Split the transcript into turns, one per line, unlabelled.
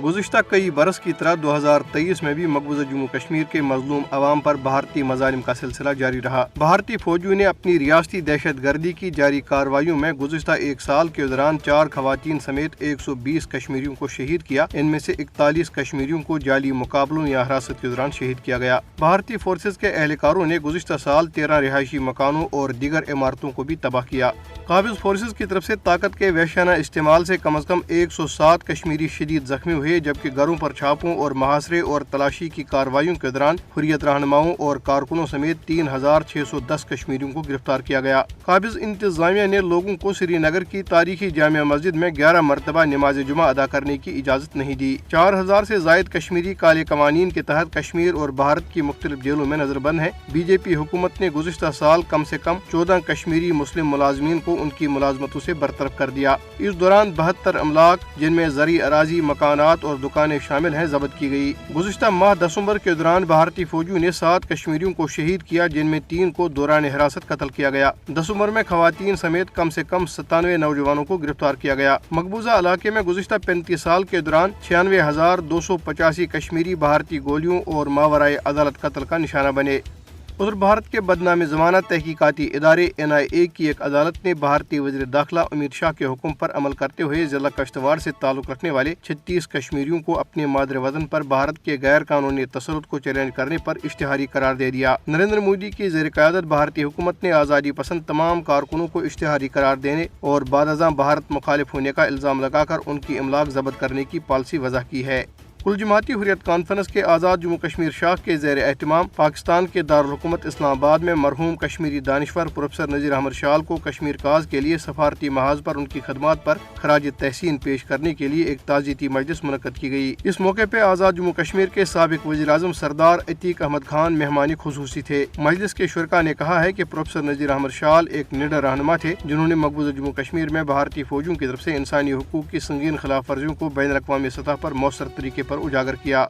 گزشتہ کئی برس کی طرح 2023 میں بھی مقبوضہ جموں کشمیر کے مظلوم عوام پر بھارتی مظالم کا سلسلہ جاری رہا۔ بھارتی فوجیوں نے اپنی ریاستی دہشت گردی کی جاری کارروائیوں میں گزشتہ ایک سال کے دوران 4 خواتین سمیت 120 کشمیریوں کو شہید کیا۔ ان میں سے 41 کشمیریوں کو جعلی مقابلوں یا حراست کے دوران شہید کیا گیا۔ بھارتی فورسز کے اہلکاروں نے گزشتہ سال 13 رہائشی مکانوں اور دیگر عمارتوں کو بھی تباہ کیا۔ قابض فورسز کی طرف سے طاقت کے وحشیانہ استعمال سے کم از کم 107 کشمیری شدید زخمی ہوئے، جبکہ گھروں پر چھاپوں اور محاصرے اور تلاشی کی کارروائیوں کے دوران حریت رہنماؤں اور کارکنوں سمیت 3610 کشمیریوں کو گرفتار کیا گیا۔ قابض انتظامیہ نے لوگوں کو سری نگر کی تاریخی جامع مسجد میں 11 مرتبہ نماز جمعہ ادا کرنے کی اجازت نہیں دی۔ 4000 سے زائد کشمیری کالے قوانین کے تحت کشمیر اور بھارت کی مختلف جیلوں میں نظر بند ہیں۔ بی جے پی حکومت نے گزشتہ سال کم سے کم 14 کشمیری مسلم ملازمین کو ان کی ملازمتوں سے برطرف کر دیا۔ اس دوران 72 املاک، جن میں زرعی اراضی، مکانات اور دکانیں شامل ہیں، ضبط کی گئی۔ گزشتہ ماہ دسمبر کے دوران بھارتی فوجیوں نے 7 کشمیریوں کو شہید کیا، جن میں 3 کو دوران حراست قتل کیا گیا۔ دسمبر میں خواتین سمیت کم سے کم 97 نوجوانوں کو گرفتار کیا گیا۔ مقبوضہ علاقے میں گزشتہ 35 سال کے دوران 96,285 کشمیری بھارتی گولیوں اور ماورائے عدالت قتل کا نشانہ بنے۔ ادھر بھارت کے بدنام زمانہ تحقیقاتی ادارے NIA کی ایک عدالت نے بھارتی وزیر داخلہ امت شاہ کے حکم پر عمل کرتے ہوئے ضلع کشتواڑ سے تعلق رکھنے والے 36 کشمیریوں کو اپنے مادر وطن پر بھارت کے غیر قانونی تسلط کو چیلنج کرنے پر اشتہاری قرار دے دیا۔ نریندر مودی کی زیر قیادت بھارتی حکومت نے آزادی پسند تمام کارکنوں کو اشتہاری قرار دینے اور بعد ازاں بھارت مخالف ہونے کا الزام لگا کر ان کی املاک ضبط کرنے کی پالیسی وضع کی ہے۔ کل جماعتی حریت کانفرنس کے آزاد جموں کشمیر شاخ کے زیر اہتمام پاکستان کے دارالحکومت اسلام آباد میں مرحوم کشمیری دانشور پروفیسر نذیر احمد شال کو کشمیر کاز کے لیے سفارتی محاذ پر ان کی خدمات پر خراج تحسین پیش کرنے کے لیے ایک تعزیتی مجلس منعقد کی گئی۔ اس موقع پہ آزاد جموں کشمیر کے سابق وزیر اعظم سردار عتیق احمد خان مہمان خصوصی تھے۔ مجلس کے شرکاء نے کہا ہے کہ پروفیسر نذیر احمد شال ایک نڈر رہنما تھے، جنہوں نے مقبوضہ جموں کشمیر میں بھارتی فوجیوں کی طرف سے انسانی حقوق کی سنگین خلاف ورزیوں کو بین الاقوامی سطح پر مؤثر طریقے پر اجاگر کیا۔